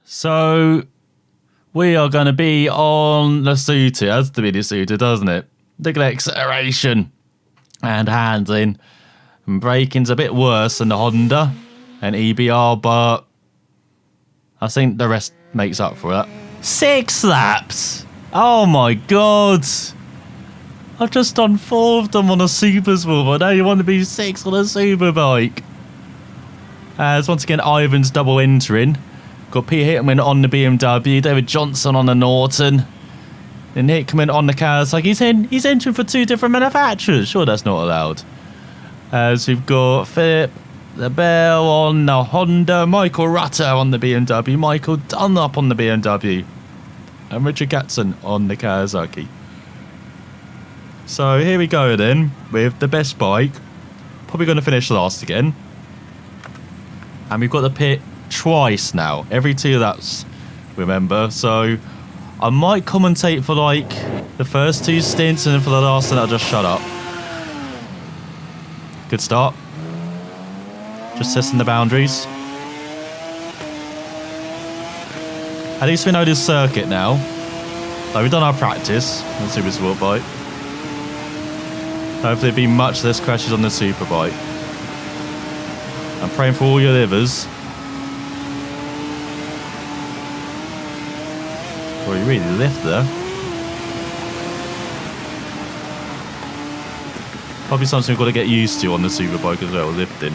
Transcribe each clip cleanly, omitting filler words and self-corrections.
So we are going to be on the Suter. It has to be the Suter, doesn't it? Look at the acceleration and handling. And braking's a bit worse than the Honda and EBR, but I think the rest makes up for it. 6 laps! Oh my god! I've just done 4 of them on a Supersport, but now you want to be 6 on a Superbike. As once again, Ivan's double entering. Got Peter Hickman on the BMW, David Johnson on the Norton, and Hickman on the Kawasaki. He's entering for 2 different manufacturers. Sure, that's not allowed. As we've got Philip LaBelle on the Honda, Michael RotE on the BMW, Michael Dunlop on the BMW, and Richard Gatson on the Kawasaki. So here we go then, with the best bike. Probably going to finish last again. And we've got the pit twice now, every 2 laps, remember. So I might commentate for like the first 2 stints, and then for the last one I'll just shut up. Good start. Just testing the boundaries. At least we know this circuit now. Like, we've done our practice on the Supersport bike. Hopefully there'll be much less crashes on the Superbike. I'm praying for all your livers. Well, you really lift there. Probably something we've got to get used to on the Superbike as well, lifting.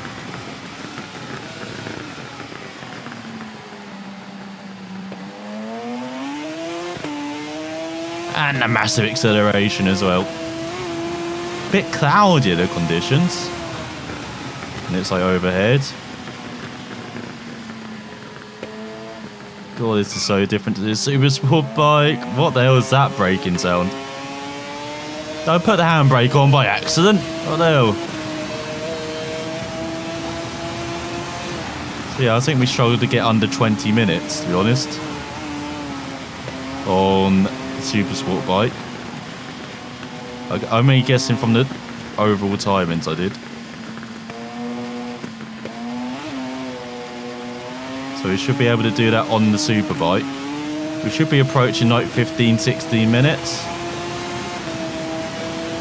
And a massive acceleration as well. Bit cloudy, the conditions. And it's like overhead. God, this is so different to the Supersport bike. What the hell is that braking sound? I put the handbrake on by accident. What the hell? So yeah, I think we struggled to get under 20 minutes, to be honest, on the Supersport bike. I'm only guessing from the overall timings I did. So we should be able to do that on the Superbike. We should be approaching like 15-16 minutes.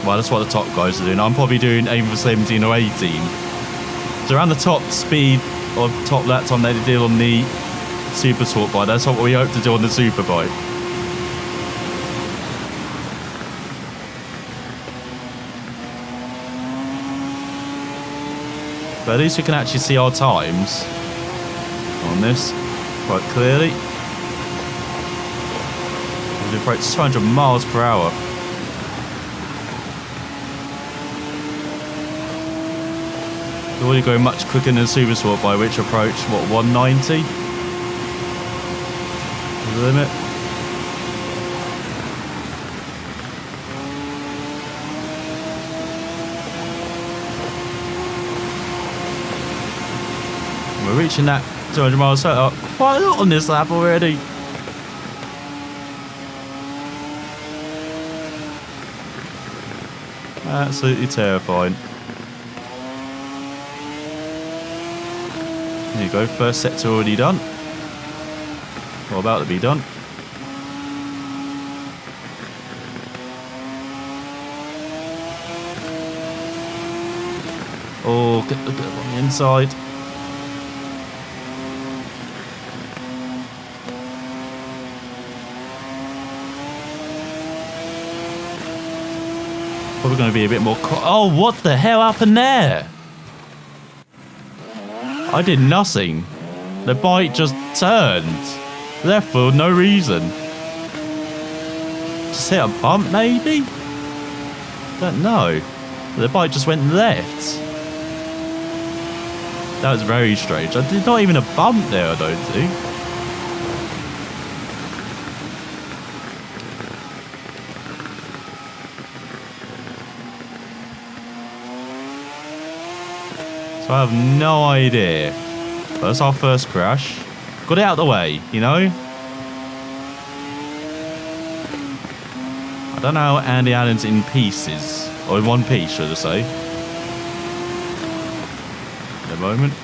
Well, that's what the top guys are doing. I'm probably doing aiming for 17 or 18. So around the top speed or top lap time they did on the Supersport bike, that's what we hope to do on the Superbike. But at least we can actually see our times on this quite clearly. We approach 200 miles per hour. We're already going much quicker than the Supersport by which approach, what, 190? The limit. We're reaching that 200 miles per hour quite a lot on this lap already. Absolutely terrifying. There you go, first set's already done. Or about to be done. Oh, get the bit on the inside. Probably going to be a bit more... Oh, what the hell happened there? I did nothing. The bike just turned. Left for no reason. Just hit a bump, maybe? Don't know. The bike just went left. That was very strange. I did not even a bump there, I don't think. So I have no idea. But that's our first crash. Got it out of the way, you know? I don't know how Andy Allen's in pieces. Or in one piece, should I say. In a moment.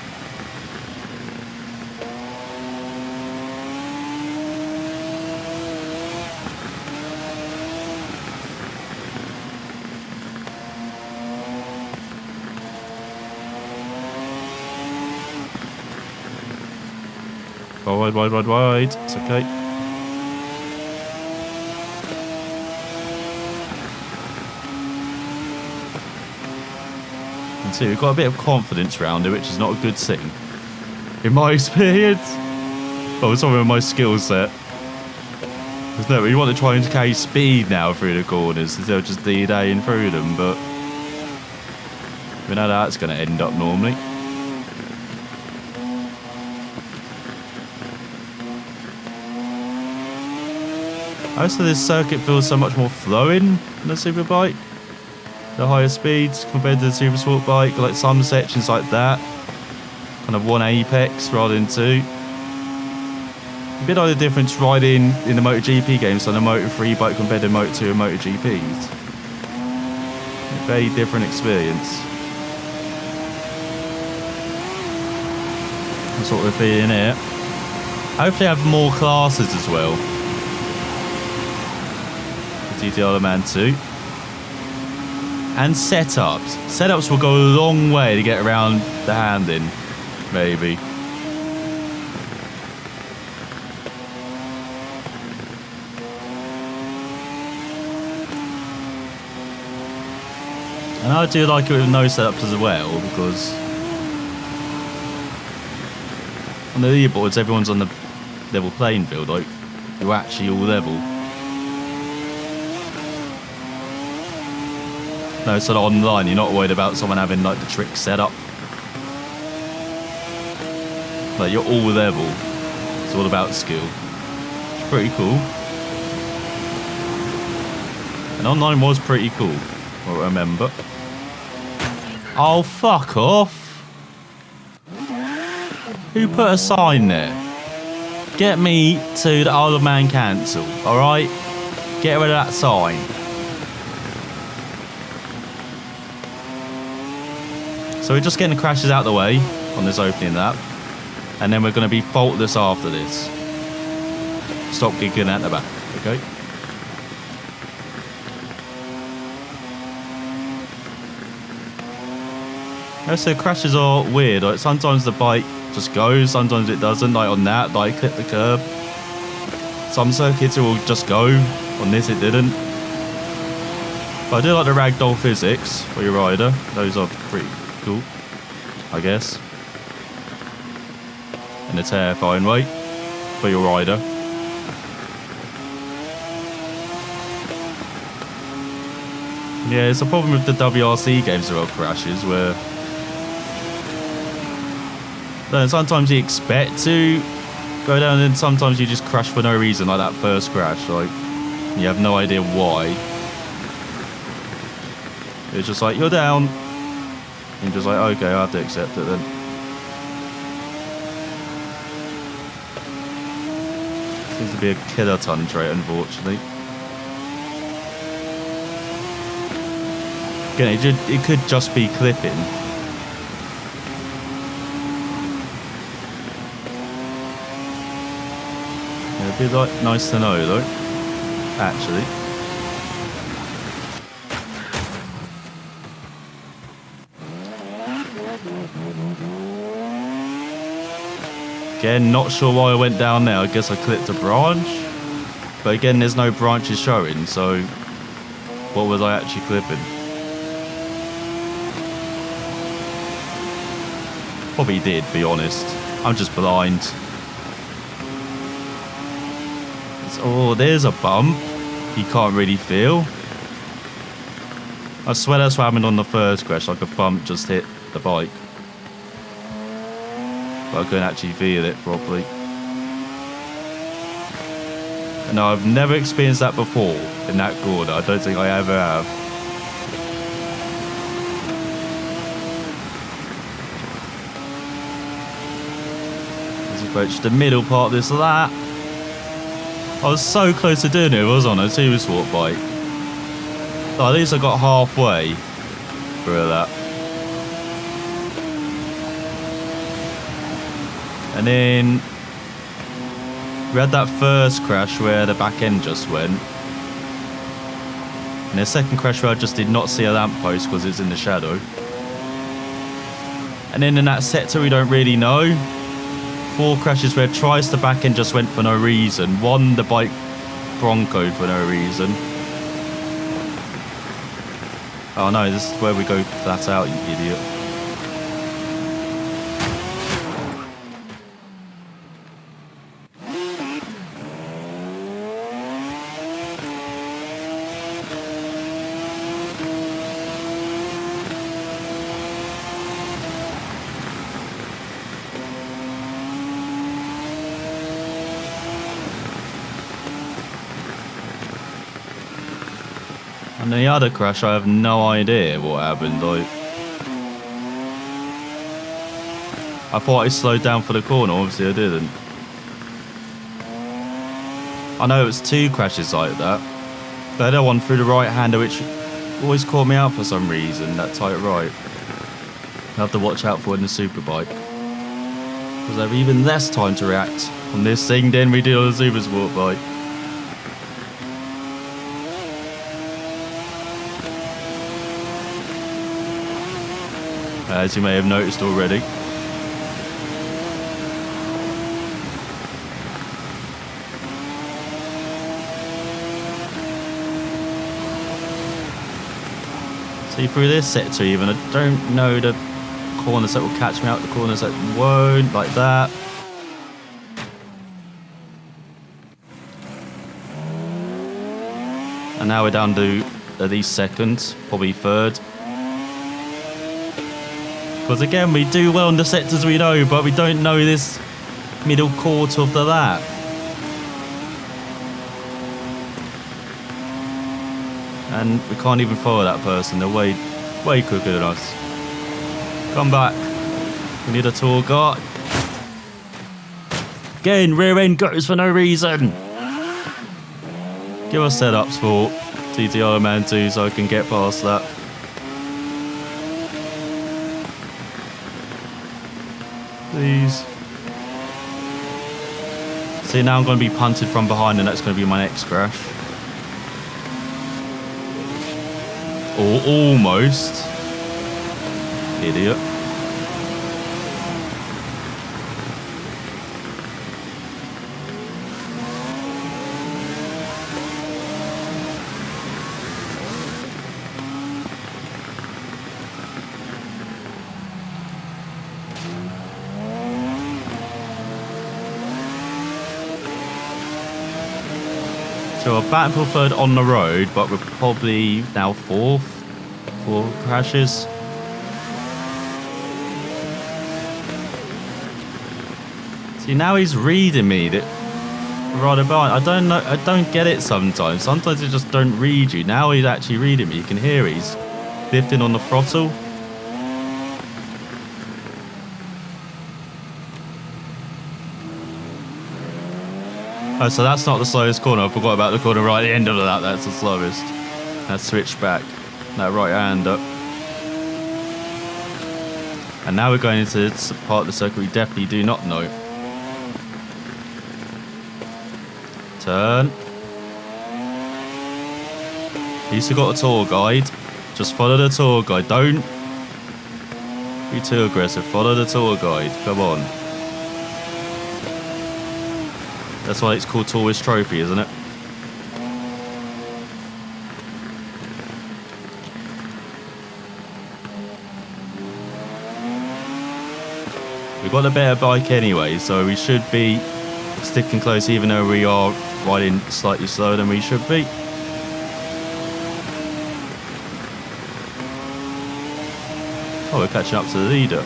Wide, wide, wide, wide. It's okay. You can see we've got a bit of confidence around it, which is not a good thing. In my experience. Oh, it's something with my skill set. No, you want to try and carry speed now through the corners instead of just D-daying through them, but we know how that's going to end up normally. Also, this circuit feels so much more flowing than the Superbike. The higher speeds compared to the Supersport bike, like some sections like that. Kind of one apex rather than two. A bit like the difference riding in the MotoGP games on a Moto3 bike compared to Moto2 and MotoGPs. A very different experience. That's what we're feeling here. Hopefully I have more classes as well. GTR Man 2. And setups. Setups will go a long way to get around the handing, maybe. And I do like it with no setups as well, because on the leaderboards everyone's on the level playing field, like you're actually all level. No, so online you're not worried about someone having like the trick set up. Like you're all level. It's all about skill. It's pretty cool. And online was pretty cool, I remember. Oh, fuck off. Who put a sign there? Get me to the Isle of Man cancel, alright? Get rid of that sign. So we're just getting the crashes out of the way on this opening lap. And then we're going to be faultless after this. Stop giggling at the back, okay? So crashes are weird. Like sometimes the bike just goes, sometimes it doesn't. Like on that, like clip the curb. Some circuits it will just go. On this, it didn't. But I do like the ragdoll physics for your rider. Those are pretty cool, I guess. In a terrifying way for your rider. Yeah, it's a problem with the WRC games about crashes where sometimes you expect to go down and sometimes you just crash for no reason, like that first crash. Like, you have no idea why. It's just like, you're down. And you're just like, okay, I have to accept it then. Seems to be a killer ton trait, unfortunately. Again, it could just be clipping. It'd be like nice to know though, actually. Again, not sure why I went down there. I guess I clipped a branch, but again, there's no branches showing. So, what was I actually clipping? Probably did, be honest. I'm just blind. Oh, there's a bump you can't really feel. I swear that's what happened on the first crash, like a bump just hit the bike. But I couldn't actually feel it properly. No, I've never experienced that before in that corner. I don't think I ever have. Let's approach the middle part of this lap. I was so close to doing it, wasn't I? On a Supersport bike. Oh, at least I got halfway through that. And then we had that first crash where the back end just went. And the second crash where I just did not see a lamppost because it's in the shadow. And then in that sector we don't really know. 4 crashes where tries to back end just went for no reason. 1, the bike broncoed for no reason. Oh no, this is where we go flat out, you idiot. And the other crash, I have no idea what happened. I thought I slowed down for the corner, obviously I didn't. I know it was 2 crashes like that. The other one through the right-hander, which always caught me out for some reason, that tight right. I have to watch out for in the Superbike. Because I have even less time to react on this thing than we did on the Supersport bike. As you may have noticed already. See, through this sector even, I don't know the corners that will catch me out, the corners that won't, like that. And now we're down to at least second, probably third. Because again, we do well in the sectors we know, but we don't know this middle quarter of the lap. And we can't even follow that person. They're way quicker than us. Come back. We need a tour guide. Again, rear end goes for no reason. Give us setups for TTR Man 2 so I can get past that. Please. See, now I'm going to be punted from behind and that's going to be my next crash. Or almost. Idiot. So we're back for third on the road, but we're probably now fourth. 4 crashes. See, now he's reading me that right about. I don't know. I don't get it sometimes. Sometimes they just don't read you. Now he's actually reading me. You can hear he's lifting on the throttle. Oh, so that's not the slowest corner. I forgot about the corner right at the end of that. That's the slowest. Let's switch back. That right hand up. And now we're going into this part of the circuit we definitely do not know. Turn. You still got a tour guide. Just follow the tour guide. Don't be too aggressive. Follow the tour guide. Come on. That's why it's called Tourist Trophy, isn't it? We've got a better bike anyway, so we should be sticking close even though we are riding slightly slower than we should be. Oh, we're catching up to the leader.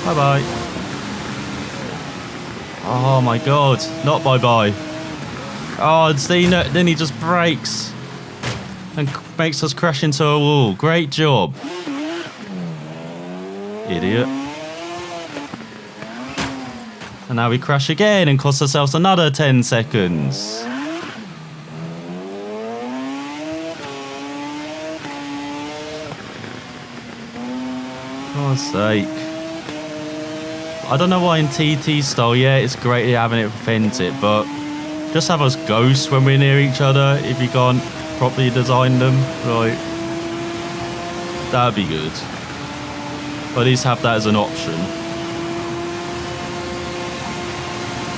Bye-bye. Oh my god, not bye-bye. Oh, see, no, then he just brakes and makes us crash into a wall. Great job. Idiot. And now we crash again and cost ourselves another 10 seconds. God's sake. I don't know why in TT style, yeah, it's great having it vent it, but Just have us ghost when we're near each other if you can't properly design them. Right. That'd be good. But at least have that as an option.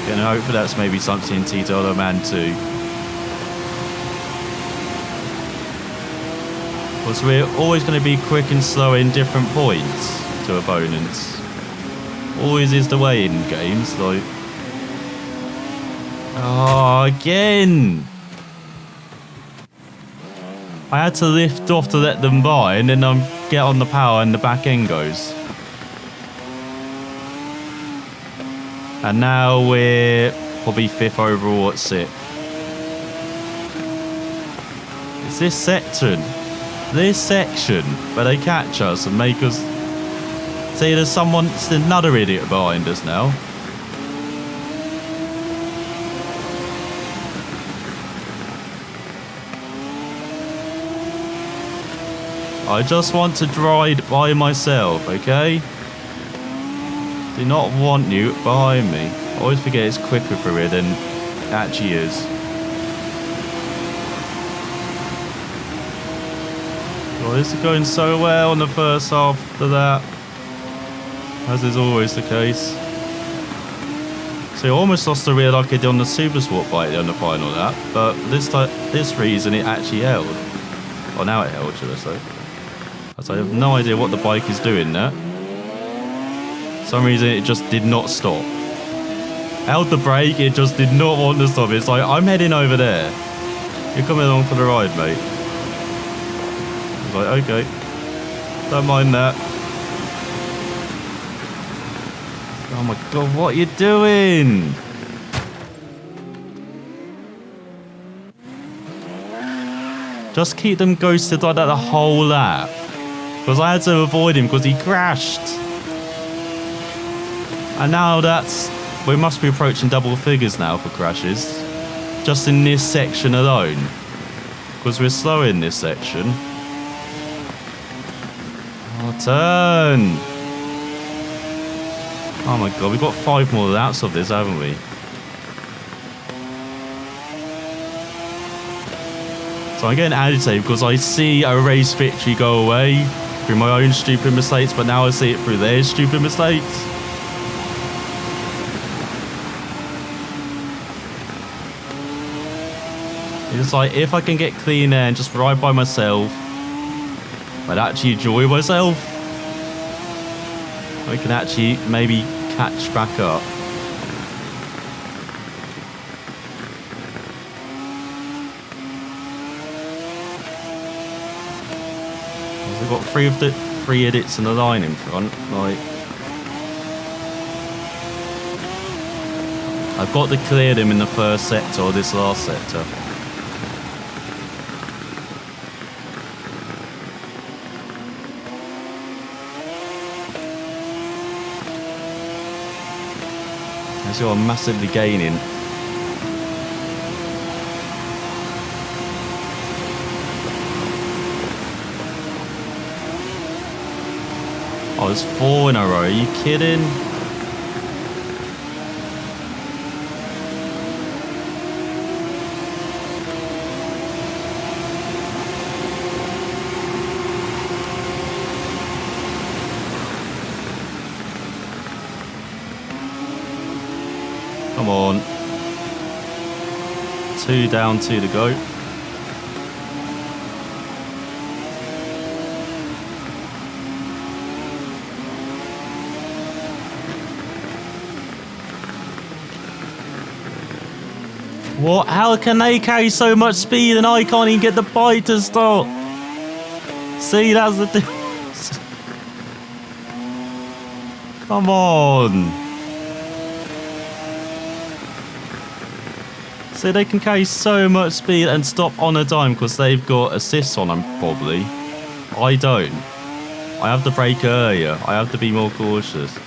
And hopefully that's maybe something in T-Dollar Man 2. Because we're always going to be quick and slow in different points to opponents. Always is the way in games, like... Oh, again! I had to lift off to let them by, and then get on the power and the back end goes. And now we're probably 5th overall at 6th. It's this section where they catch us and make us... See, there's another idiot behind us now. I just want to ride by myself, okay? Do not want you behind me. I always forget it's quicker through here than it actually is. Well, this is going so well in the first half of that. As is always the case. So I almost lost the rear like I did on the Supersport bike on the final lap, but for this reason it actually held. Well, now it held, should I say. So I have no idea what the bike is doing there. For some reason it just did not stop. Held the brake, it just did not want to stop. It's like, I'm heading over there. You're coming along for the ride, mate. I was like, okay. Don't mind that. Oh my god, what are you doing? Just keep them ghosted like that the whole lap. Because I had to avoid him because he crashed. And now we must be approaching double figures now for crashes. Just in this section alone. Because we're slow in this section. Oh, turn. Oh my god, we've got 5 more laps of this, haven't we? So I'm getting agitated because I see a race victory go away through my own stupid mistakes, but now I see it through their stupid mistakes. It's like, if I can get clean air and just ride by myself, I'd actually enjoy myself. I can actually maybe catch back up. We've got 3 idiots in the line in front. Like, I've got to clear them in the first sector or this last sector. As you're massively gaining. Oh, there's 4 in a row. Are you kidding? Come on. 2 down, 2 to go. What? How can they carry so much speed and I can't even get the bike to stop? See, that's the difference. Come on. See, they can carry so much speed and stop on a dime because they've got assists on them, probably. I don't. I have to brake earlier. I have to be more cautious.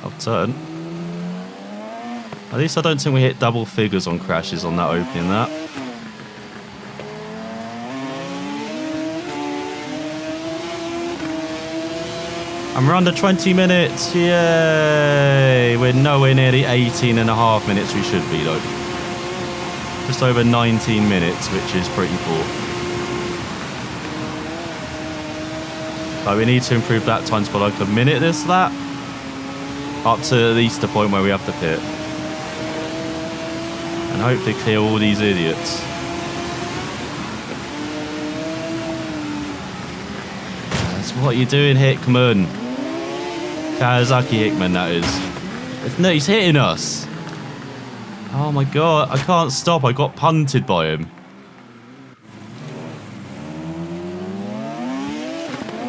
I'll turn. At least I don't think we hit double figures on crashes on that opening lap. And we're under 20 minutes. Yay! We're nowhere near the 18.5 minutes we should be, though. Just over 19 minutes, which is pretty poor. Like, we need to improve that time to like a minute, this, that. Up to at least the point where we have to pit. And hopefully clear all these idiots. That's what you're doing, Hickman. Kawasaki Hickman, that is. No, he's hitting us. Oh my god, I can't stop. I got punted by him.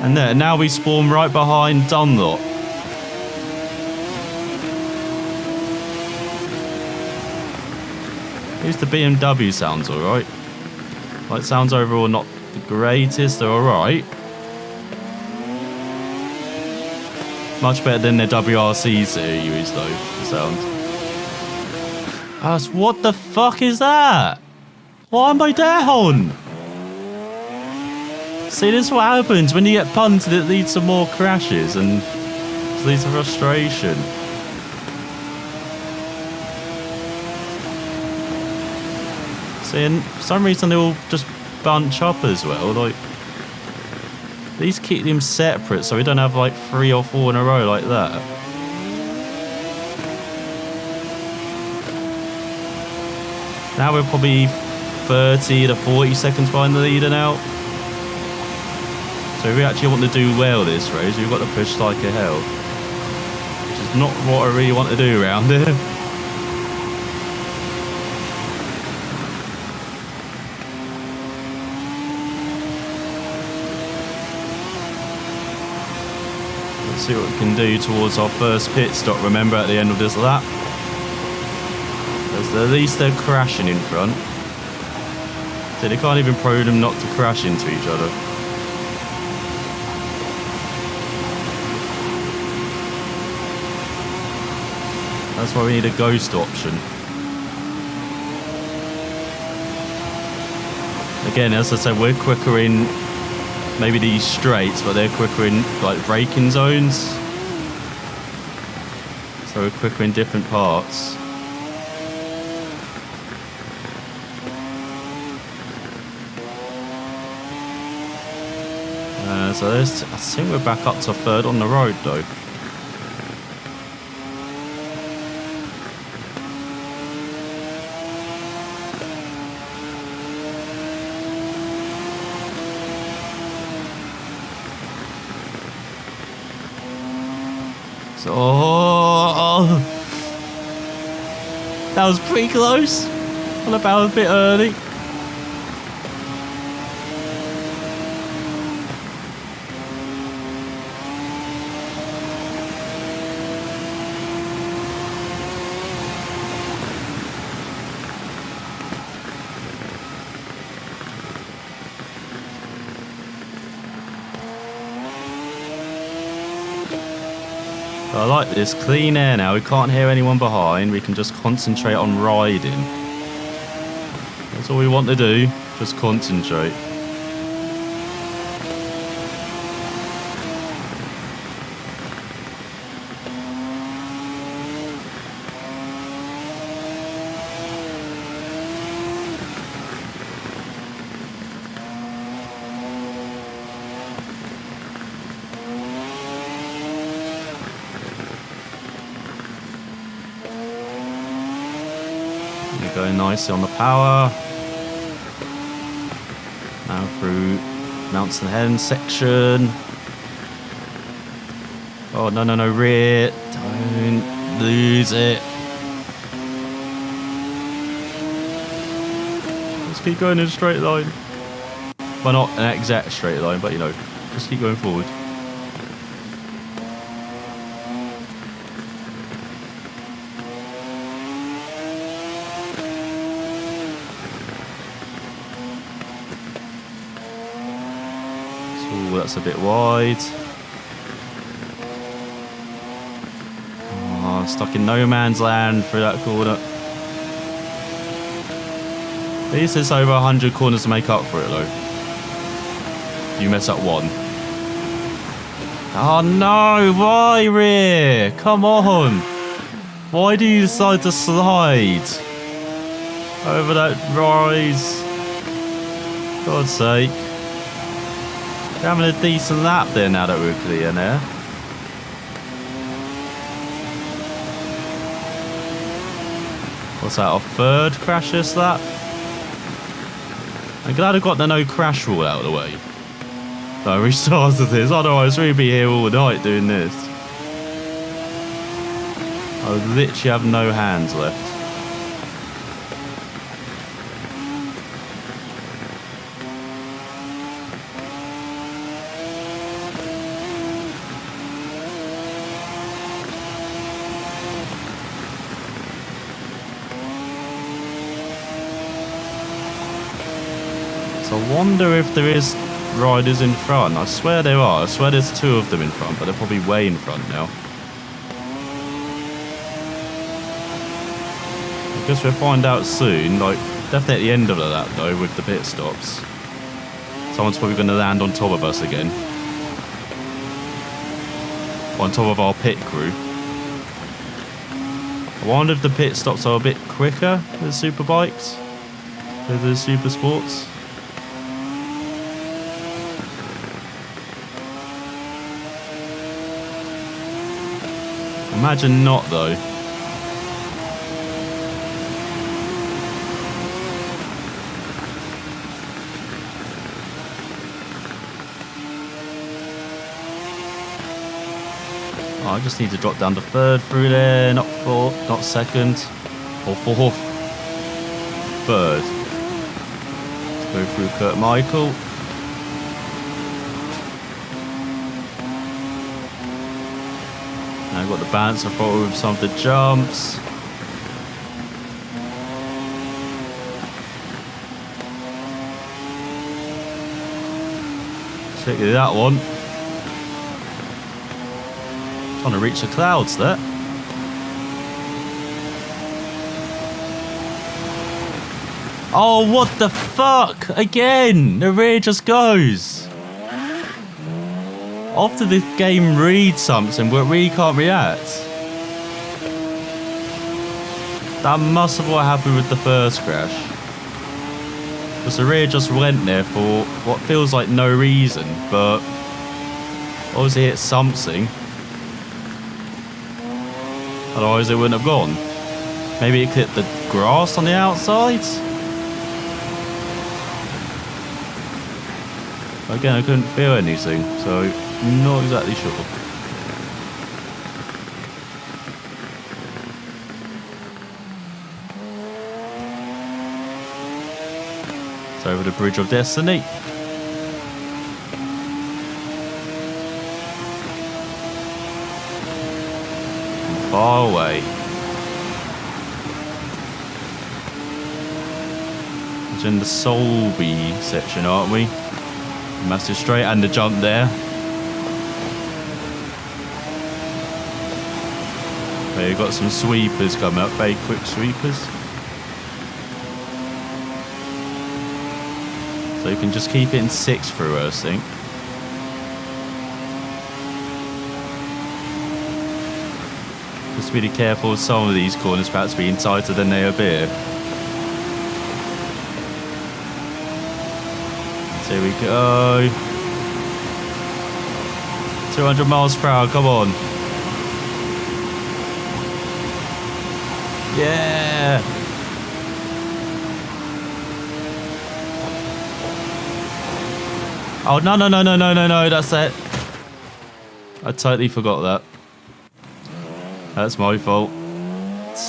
And there, now we spawn right behind Dunlop. At least the BMW sounds alright. Like, it sounds overall not the greatest, they're alright. Much better than the WRCs that are used though, the sounds. What the fuck is that? Why am I down? See, this is what happens when you get punted. It leads to more crashes and it leads to frustration. See, and for some reason they all just bunch up as well. Like, these keep them separate so we don't have like 3 or 4 in a row like that. Now we're probably 30 to 40 seconds behind the leader now. So if we actually want to do well this race, we've got to push like a hell. Which is not what I really want to do around here. Let's see what we can do towards our first pit stop. Remember, at the end of this lap. Because at least they're crashing in front. So they can't even probe them not to crash into each other. That's why we need a ghost option. Again, as I said, we're quicker in maybe these straights, but they're quicker in like braking zones. So we're quicker in different parts. So I think we're back up to 3rd on the road though. Oh, that was pretty close. Well, about a bit early. I like this clean air now. We can't hear anyone behind. We can just concentrate on riding. That's all we want to do. Just concentrate. Going nicely on the power. Now through Mountain Hen section. Oh, no, rear. Don't lose it. Just keep going in a straight line. Well, not an exact straight line, but you know, just keep going forward. That's a bit wide. Oh, I'm stuck in no man's land through that corner. At least there's over 100 corners to make up for it though. You mess up one. Oh no, why rear? Come on. Why do you decide to slide over that rise? God's sake. We're having a decent lap there now that we're clear now. What's that, our third crash this lap? I'm glad I got the no crash rule out of the way. So I restarted this, otherwise we'd be here all night doing this. I would literally have no hands left. So I wonder if there is riders in front. I swear there are. I swear there's 2 of them in front, but they're probably way in front now. I guess we'll find out soon. Like, definitely at the end of the lap though, with the pit stops. Someone's probably going to land on top of us again. On top of our pit crew. I wonder if the pit stops are a bit quicker with Superbikes. With the Supersports. Imagine not though. Oh, I just need to drop down to 3rd through there, not 4th, not 2nd, or 4th. 3rd. Let's go through Kurt Michael. Now I've got the bouncer throttle with some of the jumps. Check that one. Trying to reach the clouds there. Oh, what the fuck? Again, the rear just goes. After this game reads something, but we can't react. That must have what happened with the first crash. Because the rear just went there for what feels like no reason, but obviously it's something. Otherwise it wouldn't have gone. Maybe it hit the grass on the outside? Again, I couldn't feel anything, so not exactly sure. It's over the Bridge of Destiny. Far away. It's in the Solby section, aren't we? Massive straight and the jump there. Okay, we've got some sweepers coming up, very quick sweepers. So you can just keep it in 6 through, I think. Just be careful with some of these corners perhaps being tighter than they appear. So here we go. 200 miles per hour, come on. Yeah! Oh, no, that's it. I totally forgot that. That's my fault.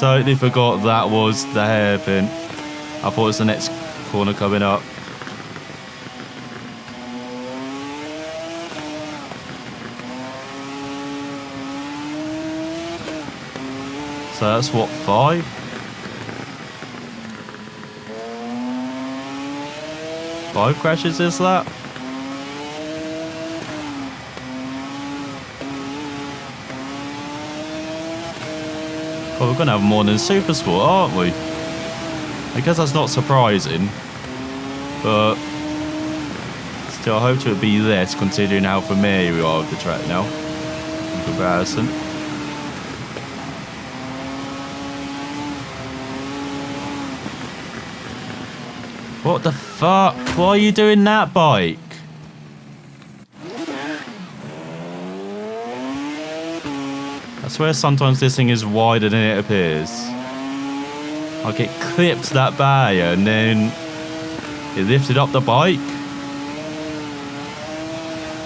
Totally forgot that was the hairpin. I thought it was the next corner coming up. So that's what, 5? 5 crashes this lap? Well, we're going to have more than Supersport, aren't we? I guess that's not surprising. But Still, I hoped it would be less, considering how familiar we are with the track now. In comparison. What the fuck? Why are you doing that, bike? I swear sometimes this thing is wider than it appears. Like it clipped that barrier and then it lifted up the bike.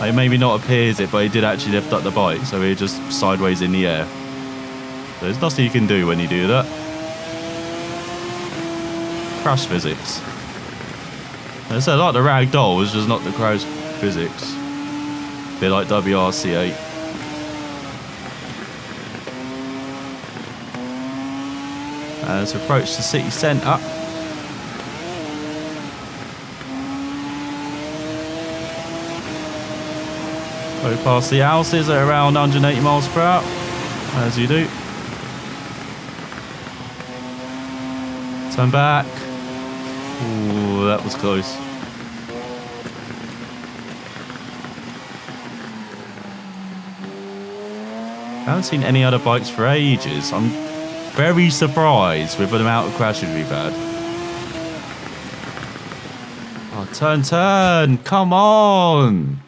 Like maybe not appears it, but it did actually lift up the bike, so we're just sideways in the air. There's nothing you can do when you do that. Crash physics. I said like the rag doll was just not the crash physics. A bit like WRC8. Let's approach the city centre. Go past the houses at around 180 miles per hour, as you do. Turn back. Ooh, that was close. I haven't seen any other bikes for ages. I'm very surprised with the amount of crashes we've had. Oh, turn, come on!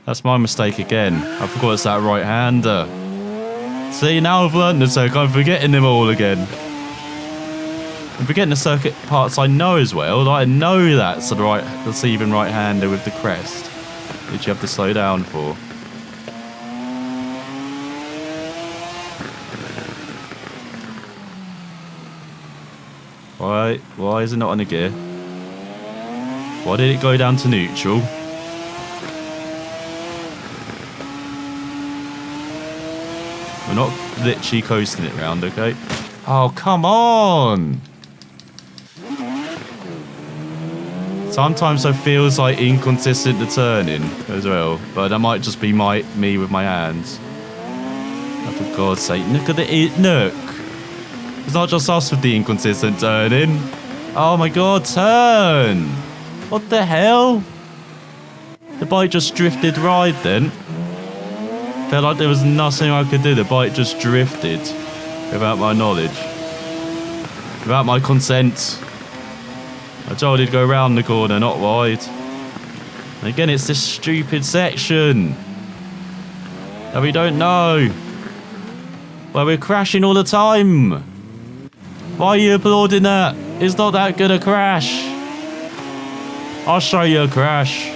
That's my mistake again. I forgot it's that right-hander. See, now I've learned the circuit, I'm forgetting them all again. I'm forgetting the circuit parts I know as well. Like, I know that's the even right-hander with the crest, which you have to slow down for. Why is it not on a gear? Why did it go down to neutral? We're not literally coasting it round, okay? Oh, come on! Sometimes it feels like inconsistent the turning as well, but that might just be me with my hands. Oh, for God's sake, look at look! It's not just us with the inconsistent turning. Oh my God, turn! What the hell? The bike just drifted right then. Felt like there was nothing I could do. The bike just drifted without my knowledge, without my consent. I told it to go round the corner, not wide. And again, it's this stupid section that we don't know, where we're crashing all the time. Why are you applauding that? It's not that good a crash. I'll show you a crash.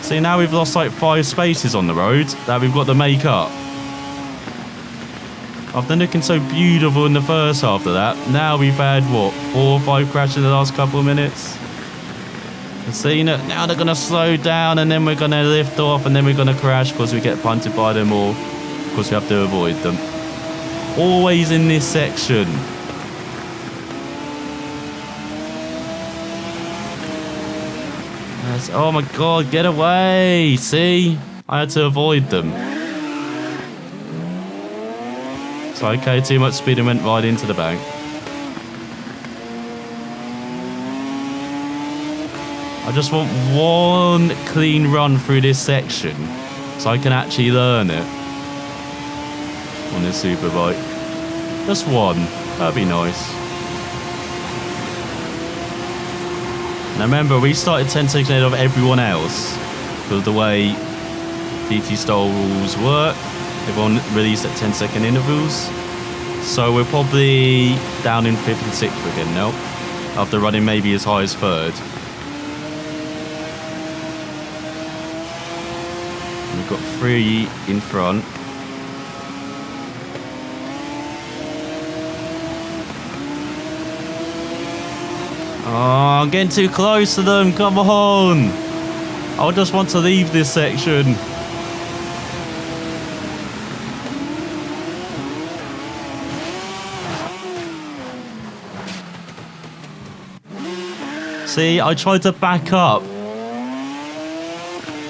See, now we've lost like 5 spaces on the road that we've got to make up. After looking so beautiful in the first half of that, now we've had, what, 4 or 5 crashes in the last couple of minutes? And see, now they're going to slow down and then we're going to lift off and then we're going to crash because we get punted by them or because we have to avoid them. Always in this section. Oh my God, get away! See? I had to avoid them. So okay, too much speed and went right into the bank. I just want one clean run through this section so I can actually learn it on this Superbike. Just one. That'd be nice. Now remember, we started 10 seconds ahead of everyone else because of the way TT style rules work. Everyone released at 10-second intervals. So we're probably down in 5th and 6th again now, after running maybe as high as 3rd. And we've got 3 in front. Oh, I'm getting too close to them, come on! I just want to leave this section. See, I tried to back up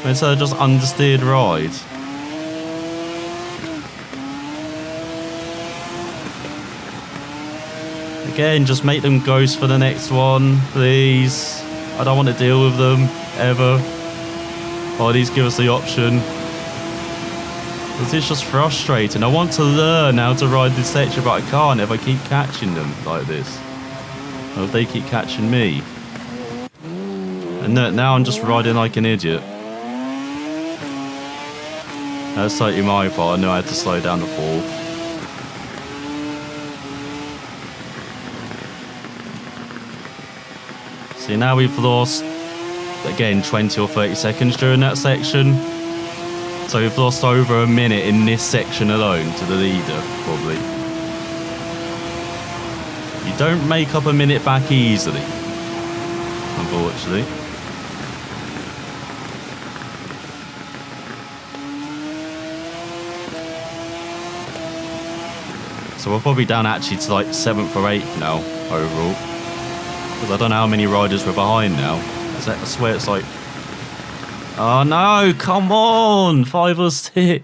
instead of just understeered ride. Again, just make them ghost for the next one, please. I don't want to deal with them, ever. Or at least give us the option. This is just frustrating. I want to learn how to ride this section, but I can't if I keep catching them like this. Or if they keep catching me. And now I'm just riding like an idiot. That's totally my fault. I knew I had to slow down the fall. See, now we've lost, again, 20 or 30 seconds during that section. So we've lost over a minute in this section alone to the leader, probably. You don't make up a minute back easily, unfortunately. So we're probably down actually to like 7th or 8th now, overall. Because I don't know how many riders we're behind now. I swear it's like... Oh no, come on! 5 or 6.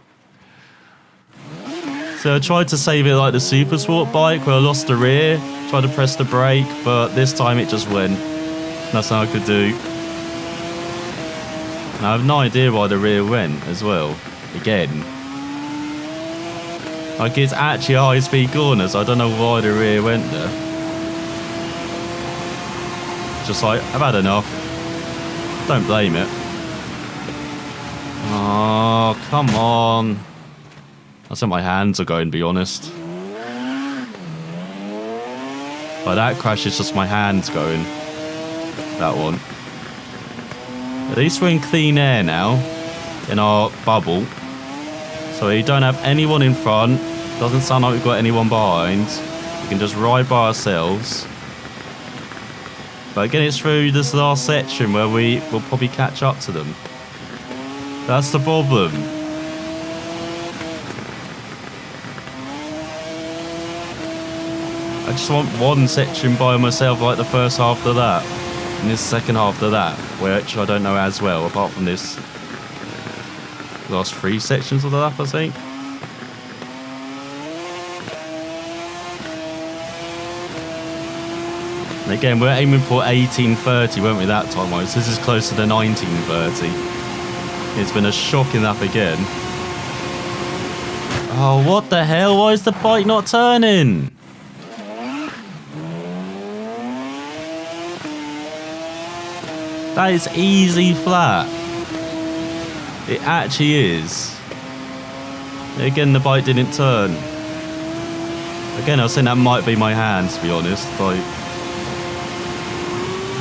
So I tried to save it like the Supersport bike where I lost the rear. Tried to press the brake, but this time it just went. That's all I could do. And I have no idea why the rear went as well. Again. Like, it's actually a high-speed corner, so I don't know why the rear went there. Just like, I've had enough. Don't blame it. Oh, come on. That's how my hands are going, to be honest. But that crash is just my hands going. That one. At least we're in clean air now. In our bubble. So we don't have anyone in front. Doesn't sound like we've got anyone behind. We can just ride by ourselves. But again, it's through this last section where we will probably catch up to them. That's the problem. I just want one section by myself like the first half of that. And this second half of that, which I don't know as well, apart from this last 3 sections of the lap, I think. And again, we're aiming for 18:30, weren't we, that time wise? This is closer to 19:30. It's been a shocking lap again. Oh, what the hell? Why is the bike not turning? That is easy flat. It actually is. Again, the bike didn't turn. Again, I was saying that might be my hand, to be honest. Like,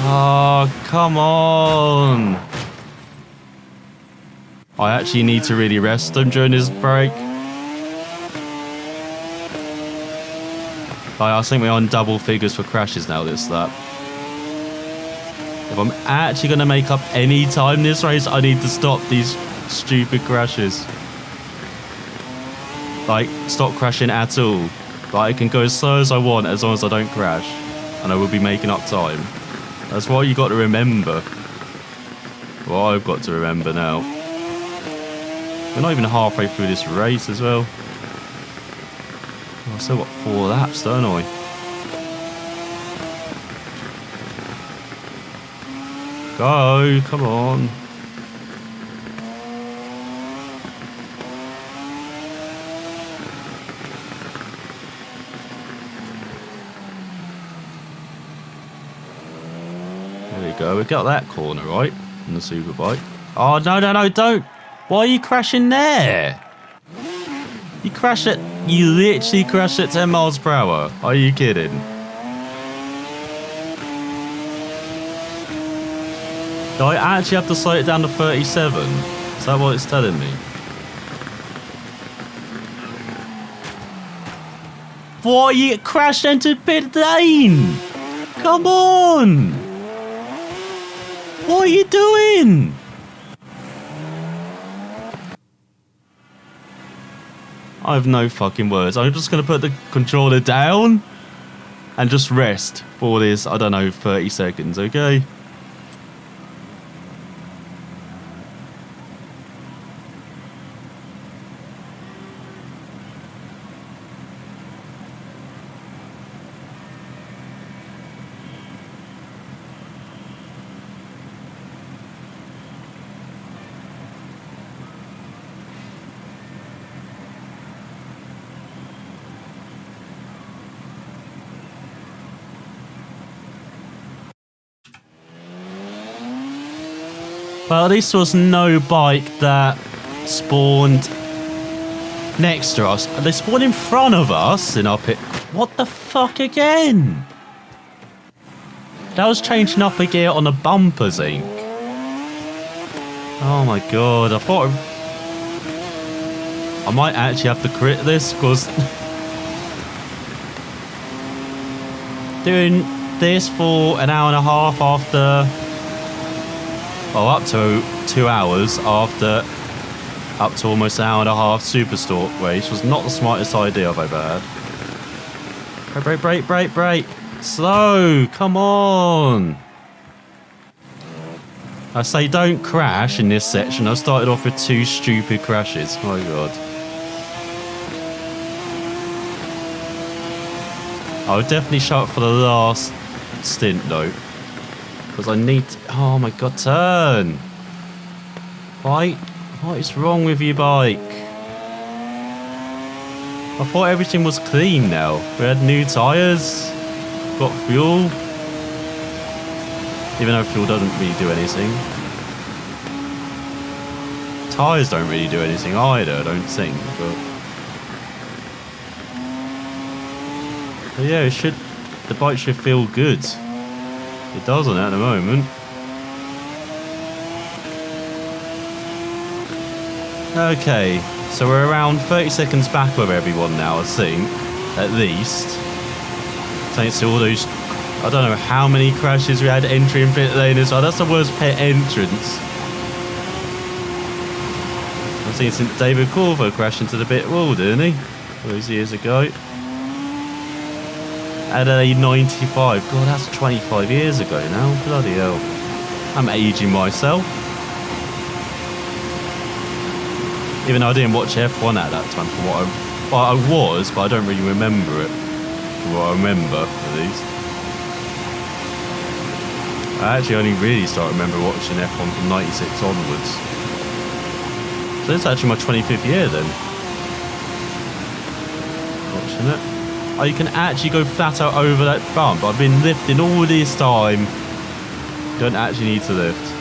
oh, come on. I actually need to really rest them during this break. Like, I think we're on double figures for crashes now this lap. If I'm actually going to make up any time this race, I need to stop these stupid crashes. Like, stop crashing at all. Like, I can go as slow as I want as long as I don't crash. And I will be making up time. That's what you got to remember. Well, I've got to remember now. We're not even halfway through this race as well. I've still got 4 laps, don't I? Go, come on. There we go, we got that corner, right? In the Superbike. Oh, no, no, no, don't. Why are you crashing there? You crashed it. You literally crashed at 10 miles per hour. Are you kidding? Do I actually have to slow it down to 37? Is that what it's telling me? What? You crashed into pit lane? Come on! What are you doing? I have no fucking words. I'm just going to put the controller down and just rest for this, I don't know, 30 seconds, okay? Well, at least there was no bike that spawned next to us. They spawned in front of us in our pit. What the fuck again? That was changing up a gear on the bumpers, Inc. Oh my god, I thought I might actually have to crit this because doing this for an hour and a half after, well, up to 2 hours after up to almost an hour and a half Supersport race was not the smartest idea I've ever had. Brake, brake, brake, brake. Slow, come on. I say don't crash in this section. I started off with 2 stupid crashes. Oh my god. I would definitely shut up for the last stint though. Because I need to, oh my god, turn. Right? What is wrong with you, bike? I thought everything was clean now. We had new tyres. Got fuel. Even though fuel doesn't really do anything. Tyres don't really do anything either, I don't think. But yeah, the bike should feel good. It doesn't at the moment. Okay, so we're around 30 seconds back with everyone now, I think. At least. Thanks to all those, I don't know how many crashes we had entering pit lane as well. That's the worst pit entrance. I've seen since David Corvo crashed into the pit wall, didn't he? All those years ago. At a 95. God, that's 25 years ago now. Bloody hell. I'm aging myself. Even though I didn't watch F1 at that time for what I was, but I don't really remember it. What I remember, at least. I actually only really start remember watching F1 from 96 onwards. So it's actually my 25th year then. Watching it. Oh, you can actually go flat out over that bump. I've been lifting all this time. You don't actually need to lift.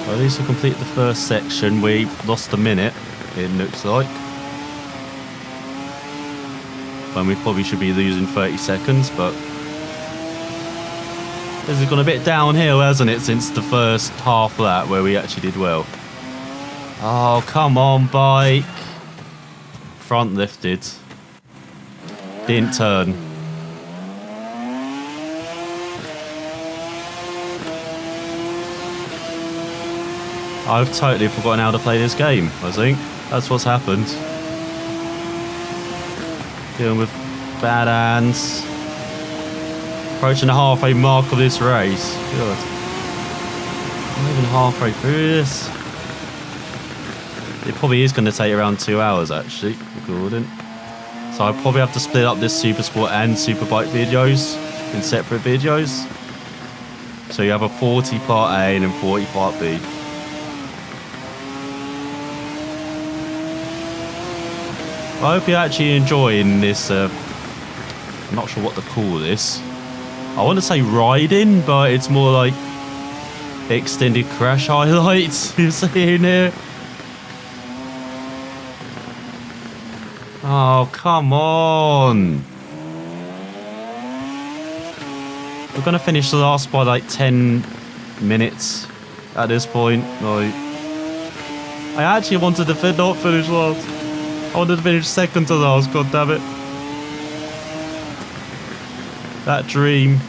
Well, at least we complete the first section. We've lost a minute, it looks like. When we probably should be losing 30 seconds, but this has gone a bit downhill, hasn't it, since the first half lap where we actually did well. Oh, come on, bike. Front lifted. Didn't turn. I've totally forgotten how to play this game, I think. That's what's happened. Dealing with bad hands. Approaching the halfway mark of this race. God. Not even halfway through this. It probably is going to take around 2 hours, actually, recording. So I'll probably have to split up this Supersport and Superbike videos in separate videos. So you have a 40 part A and a 40 part B. I hope you're actually enjoying this, I'm not sure what to call this. I want to say riding, but it's more like extended crash highlights you're seeing here. Oh, come on. We're going to finish the last by like 10 minutes at this point. Like, I actually wanted to not finish last. I wanted to finish second to last, god damn it. That dream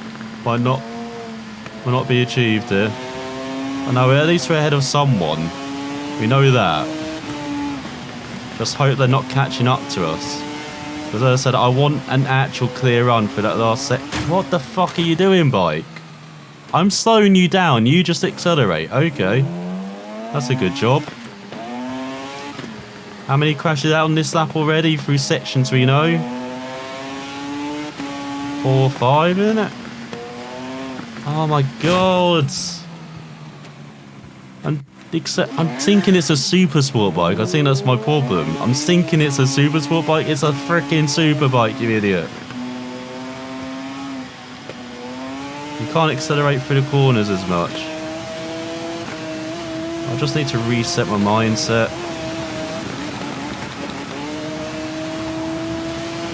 will not be achieved here. I know, at least we're ahead of someone. We know that. Just hope they're not catching up to us. Because as I said, I want an actual clear run for that last sec. What the fuck are you doing, bike? I'm slowing you down, you just accelerate. Okay. That's a good job. How many crashes out on this lap already through sections we know? 4 or 5, isn't it? Oh my god. And Except I'm thinking it's a Supersport bike. I think that's my problem. I'm thinking it's a Supersport bike. It's a freaking Superbike, you idiot. You can't accelerate through the corners as much. I just need to reset my mindset.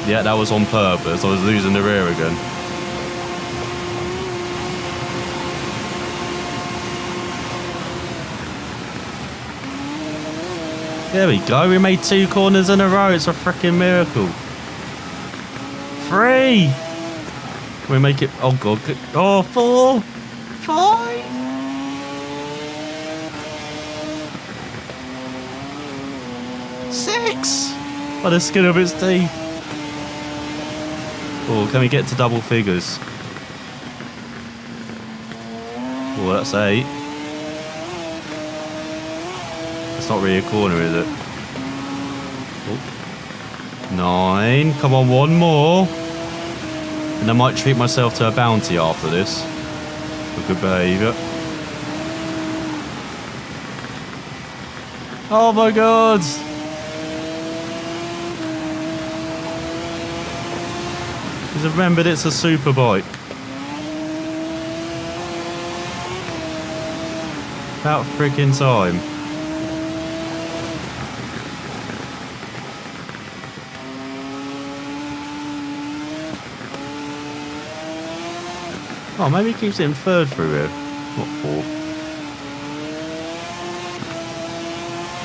Yeah, that was on purpose. I was losing the rear again. There we go. We made 2 corners in a row. It's a freaking miracle. 3. We make it. Oh god. Oh, 4. 5. 6. By the skin of its teeth. Oh, can we get to double figures? Oh, that's 8. It's not really a corner, is it? Oh. 9. Come on, one more. And I might treat myself to a bounty after this. For good behaviour. Oh my god! Because remembered it's a Superbike. About freaking time. Oh, maybe he keeps it in 3rd through here. Not 4th.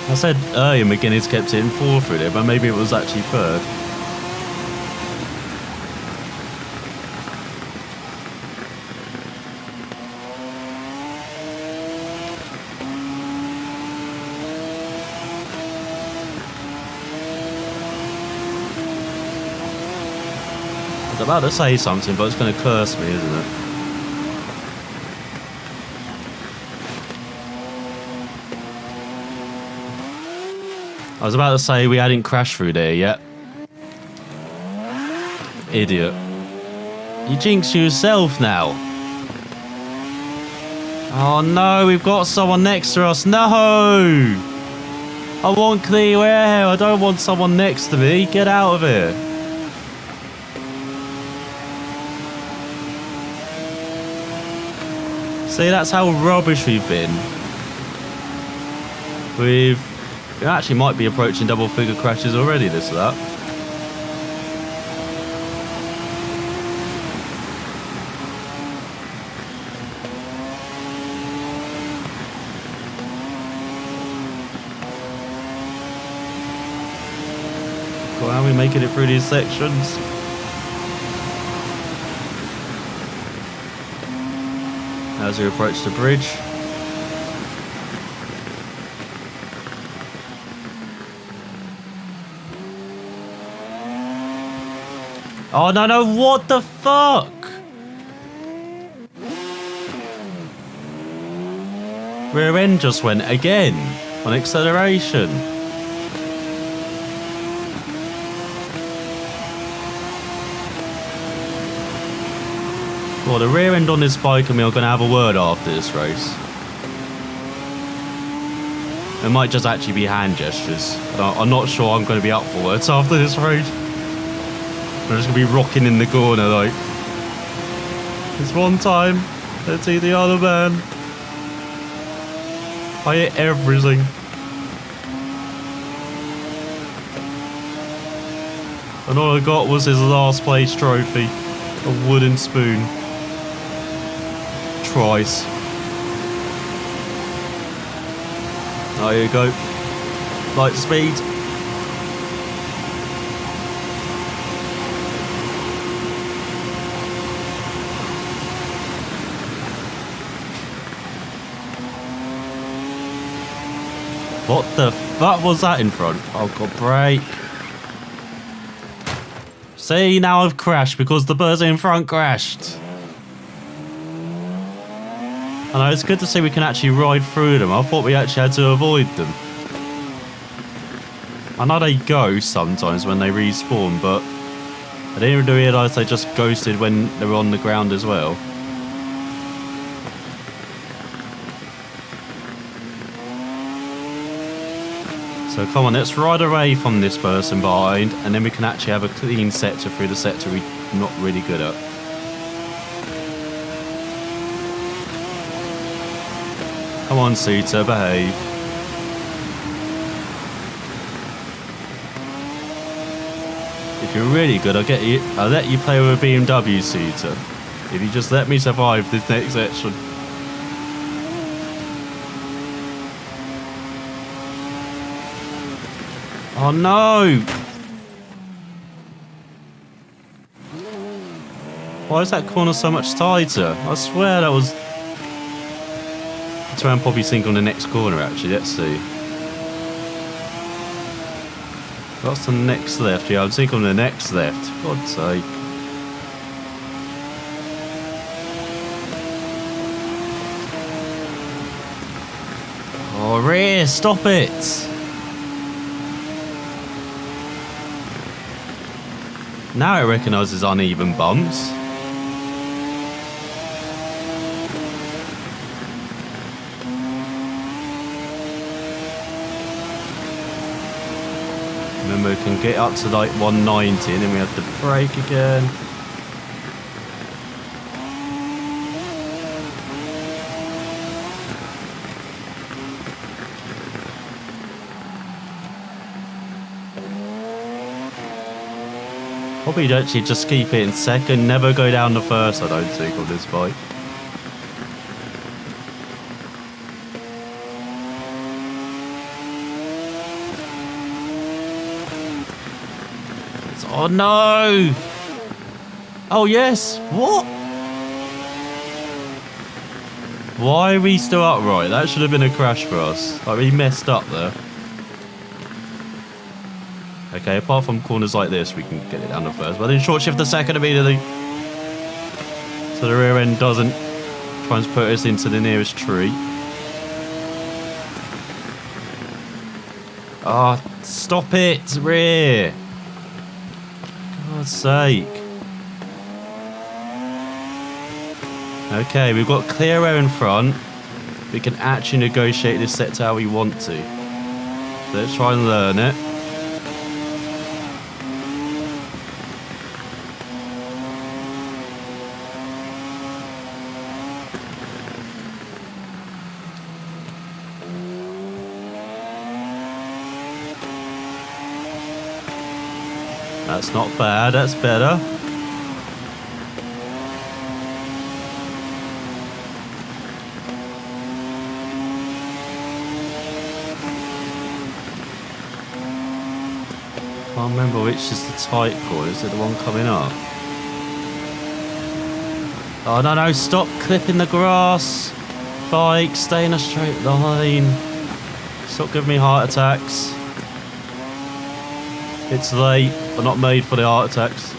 I said earlier McGuinness kept it in 4th through there, but maybe it was actually 3rd. I was about to say something, but it's going to curse me, isn't it? I was about to say we hadn't crashed through there yet. Idiot. You jinxed yourself now. Oh no, we've got someone next to us. No! I want clear air. I don't want someone next to me. Get out of here. See, that's how rubbish we've been. We actually might be approaching double figure crashes already, this or that. God, how are we making it through these sections? As we approach the bridge. Oh no, no, what the fuck? Rear end just went again on acceleration. Well, the rear end on this bike and me are going to have a word after this race. It might just actually be hand gestures. I'm not sure I'm going to be up for words after this race. I'm just going to be rocking in the corner like. It's one time. Let's see the other man. I hit everything. And all I got was his last place trophy. A wooden spoon. Twice. There you go. Light speed. What the fuck was that in front? Oh god, brake. See, now I've crashed because the person in front crashed. I know, it's good to see we can actually ride through them. I thought we actually had to avoid them. I know they ghost sometimes when they respawn, but I didn't even realise they just ghosted when they were on the ground as well. So come on, let's ride away from this person behind, and then we can actually have a clean sector through the sector we're not really good at. Come on, Suter, behave. If you're really good, I'll let you play with a BMW, Suter. If you just let me survive this next section. Oh no! Why is that corner so much tighter? I swear that was... Let's try and probably sink on the next corner actually, let's see. What's the next left? Yeah, I'll sink on the next left. For God's sake. Oh, rear, stop it! Now it recognises uneven bumps. Remember, we can get up to like 190 and then we have to brake again. Probably actually just keep it in second, never go down the first, I don't think, on this bike. Oh no! Oh yes! What? Why are we still upright? That should have been a crash for us. Like, we messed up there. Okay, apart from corners like this, we can get it down the first. But then short shift the second immediately. So the rear end doesn't transport us into the nearest tree. Ah, oh, stop it, rear! God's sake. Okay, we've got clear air in front. We can actually negotiate this sector how we want to. So let's try and learn it. That's not bad, that's better. Can't remember which is the tight corner. Is it the one coming up? Oh no, no, stop clipping the grass. Bike, stay in a straight line. Stop giving me heart attacks. It's late. I'm not made for the heart attacks.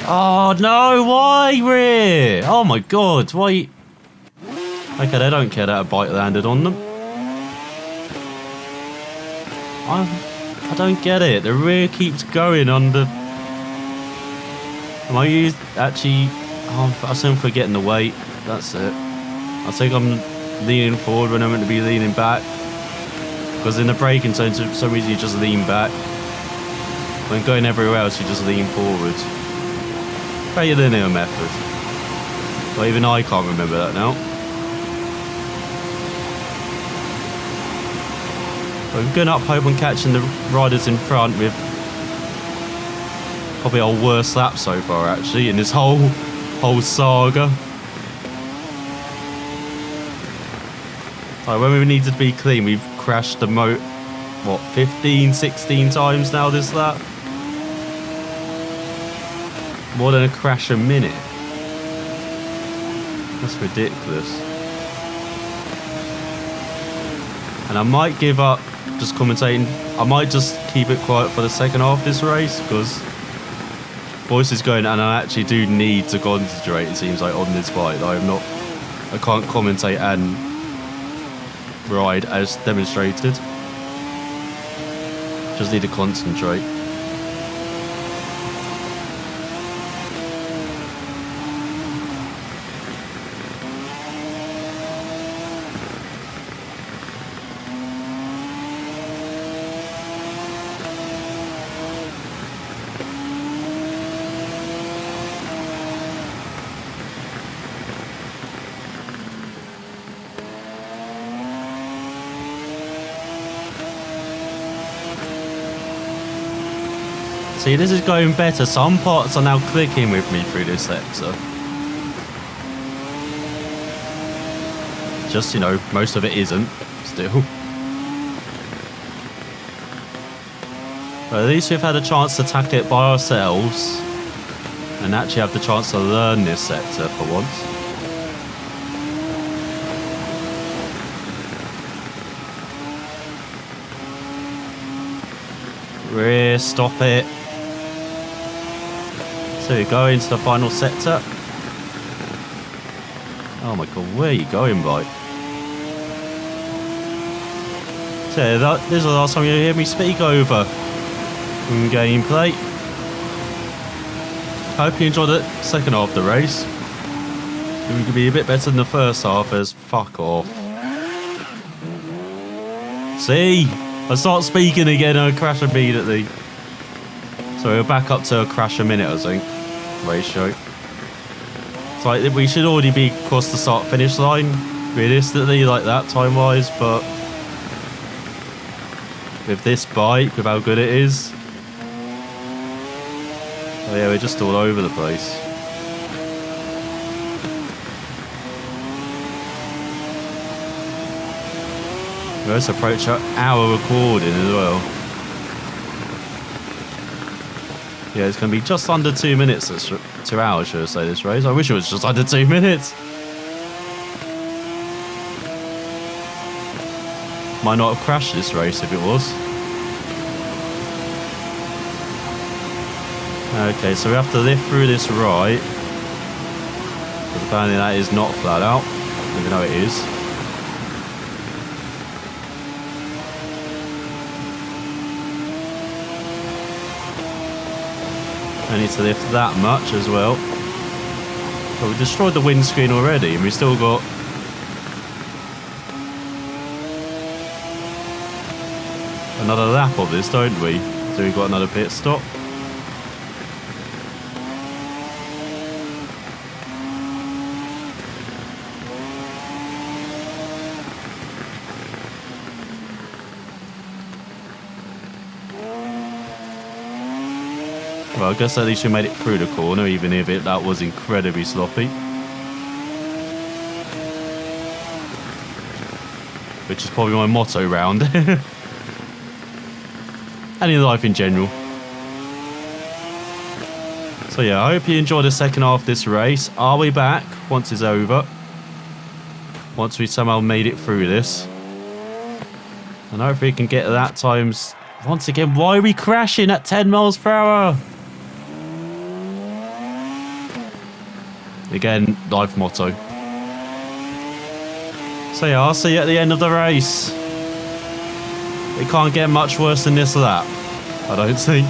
Oh no, why rear? Oh my god, why? Okay, they don't care that a bike landed on them. I don't get it. The rear keeps going under. Am I actually? Oh, I seem forgetting the weight. That's it. I think I'm leaning forward when I'm meant to be leaning back. Because in the braking zone, for some reason you just lean back. When going everywhere else, you just lean forward. Very linear method. Well, even I can't remember that now. I'm going up, hope I'm catching the riders in front with probably our worst lap so far, actually, in this whole saga. Like, when we needed to be clean, we've crashed the what, 15, 16 times now this lap? More than a crash a minute. That's ridiculous. And I might give up just commentating. I might just keep it quiet for the second half of this race because voice is going and I actually do need to concentrate, it seems like, on this bike. I can't commentate and ride as demonstrated. Just need to concentrate. See, this is going better. Some parts are now clicking with me through this sector. Just, you know, most of it isn't, still. But at least we've had a chance to tackle it by ourselves. And actually have the chance to learn this sector for once. Rear, stop it. So we go into the final sector. Oh my god, where are you going, bike? So this is the last time you hear me speak over in gameplay. Hope you enjoyed the second half of the race. We could be a bit better than the first half as fuck off. See? I start speaking again and I crash immediately. So we're back up to a crash a minute, I think. Ratio. It's like we should already be across the start finish line, realistically, like that time wise, but with this bike, with how good it is. Oh yeah, we're just all over the place. Let's approach our recording as well. Yeah, it's going to be just under 2 minutes. 2 hours, should I say, this race. I wish it was just under 2 minutes. Might not have crashed this race if it was. Okay, so we have to lift through this right. But apparently that is not flat out, even though it is. I need to lift that much as well. But we destroyed the windscreen already, and we still got another lap of this, don't we? So we've got another pit stop. Well, I guess at least we made it through the corner, even if that was incredibly sloppy. Which is probably my motto round. And in life in general. So yeah, I hope you enjoyed the second half of this race. Are we back once it's over? Once we somehow made it through this. And hopefully we can get that times... Once again, why are we crashing at 10 miles per hour? Again, life motto. So yeah, I'll see you at the end of the race. It can't get much worse than this lap, I don't think.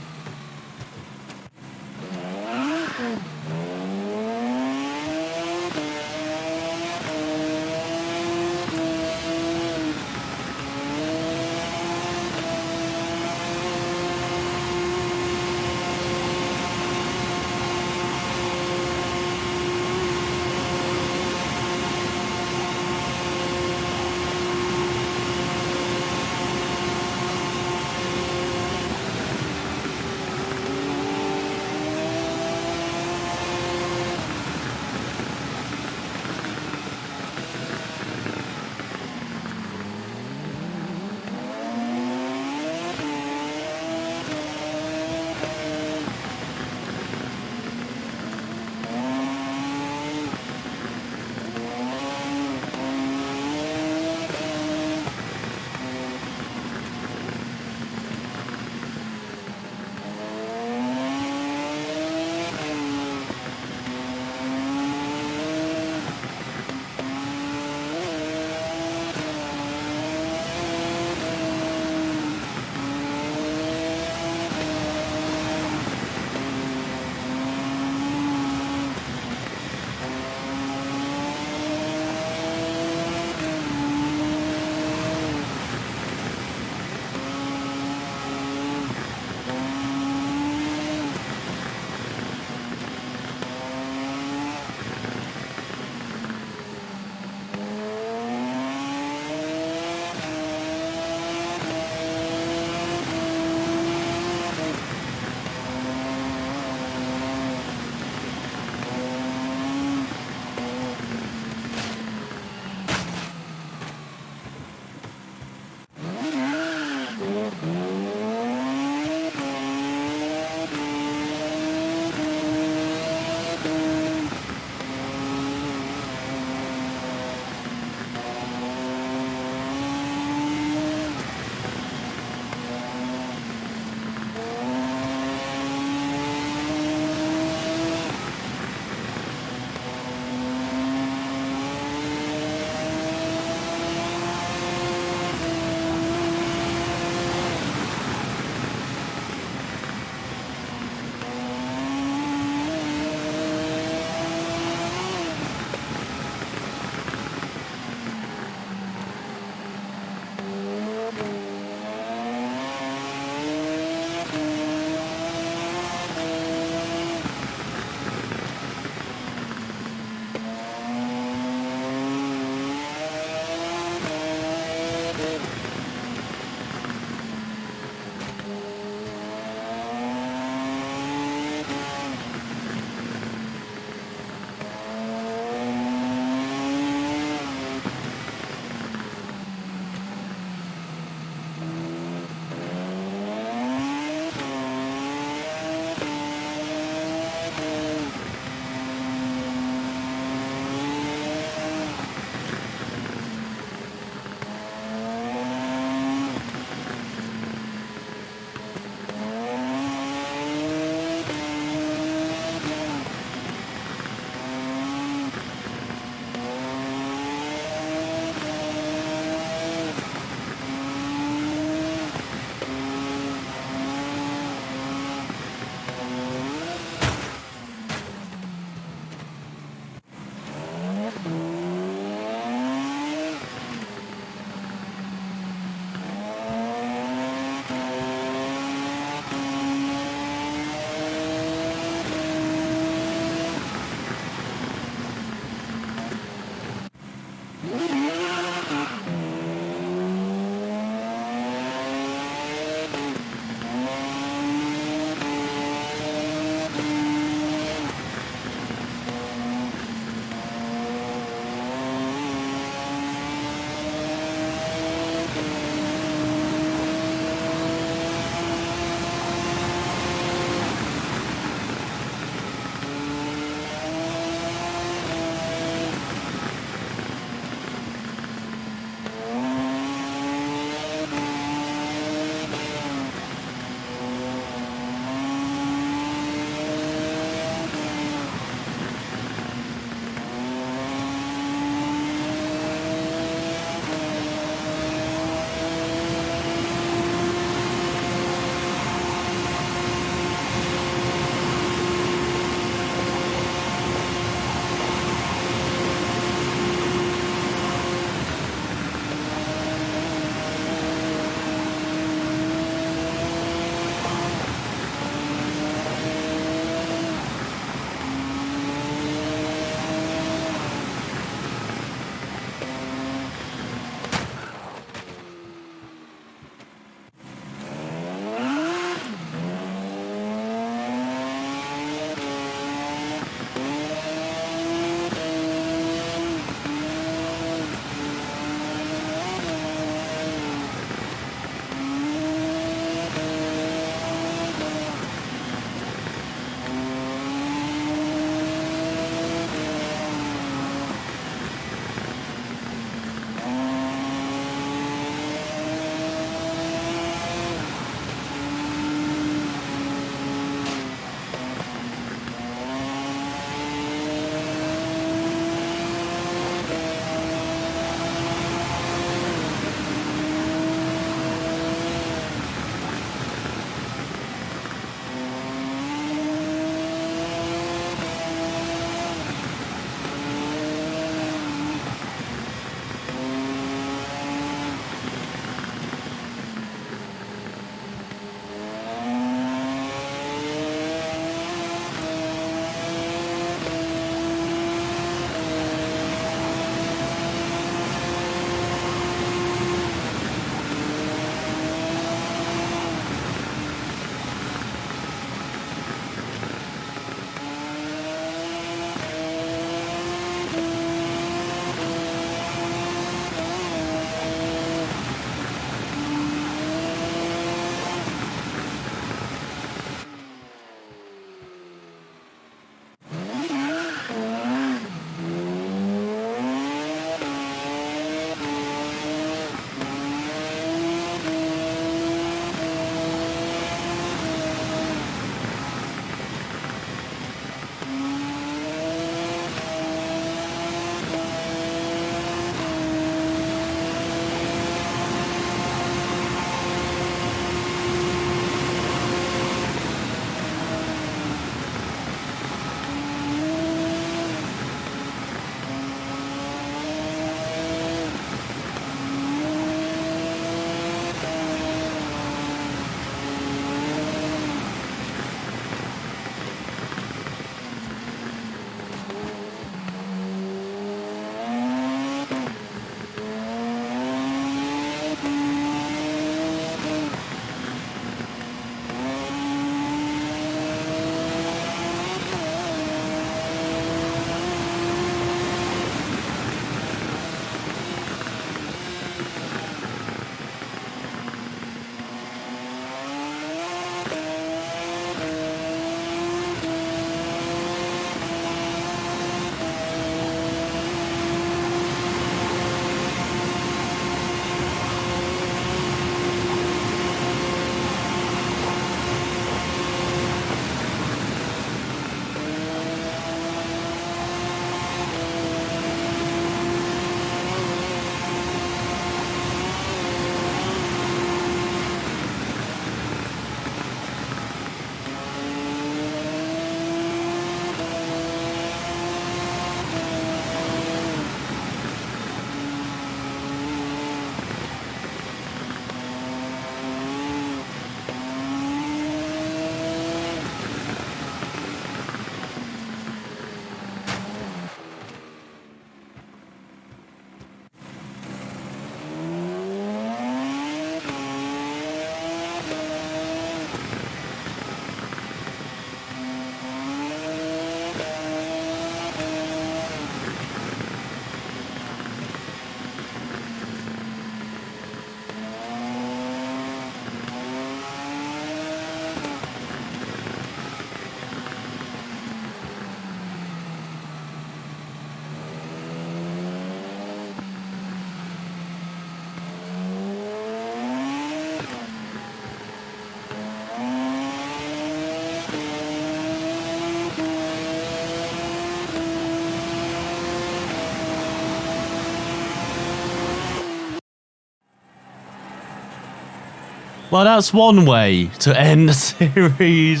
Well, that's one way to end the series.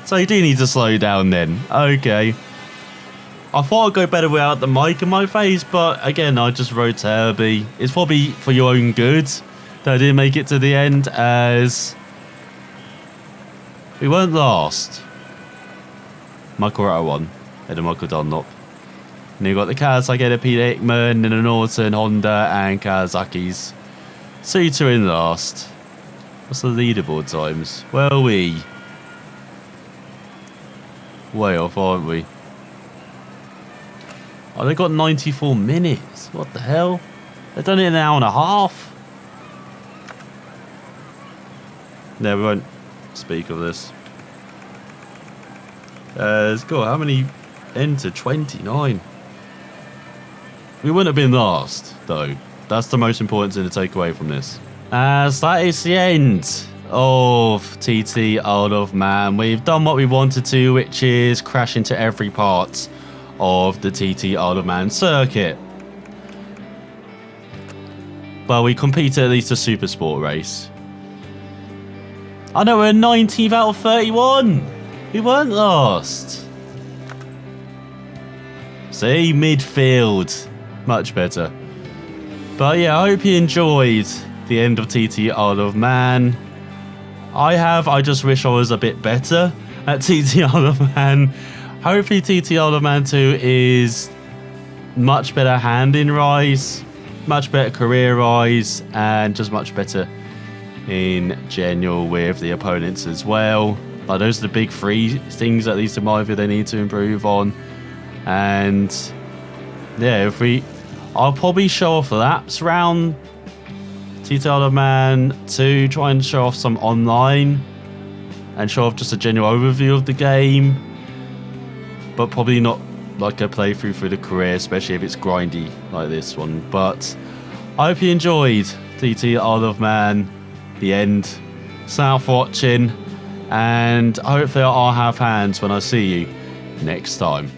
So you do need to slow down then. Okay. I thought I'd go better without the mic in my face, but again, I just rode terribly. It's probably for your own good that I didn't make it to the end, as we weren't last. Michael Rotto won, and then Michael Dunlop. And you got the Kawasaki, Peter Hickman, and the Norton, Honda, and Kawasaki's. Suter in last. What's the leaderboard times? Well, we way off, aren't we? Oh, they got 94 minutes. What the hell? They've done it in an hour and a half. No, we won't speak of this. God, how many entered? 29. We wouldn't have been last, though. That's the most important thing to take away from this. As that is the end of TT Isle of Man. We've done what we wanted to, which is crash into every part of the TT Isle of Man circuit. But we competed at least a Supersport race. I know, we're 19th out of 31. We weren't last. See, midfield. Much better. But yeah, I hope you enjoyed the end of TT Isle of Man. I just wish I was a bit better at TT Isle of Man. Hopefully TT Isle of Man 2 is much better hand-in rise, much better career rise, and just much better in general with the opponents as well. Like, those are the big three things, at least in my view, they need to improve on. And yeah, I'll probably show off laps around TT Isle of Man 2, try and show off some online and show off just a general overview of the game, but probably not like a playthrough through the career, especially if it's grindy like this one. But I hope you enjoyed TT Isle of Man, the end. Thanks for watching, and hopefully I'll have hands when I see you next time.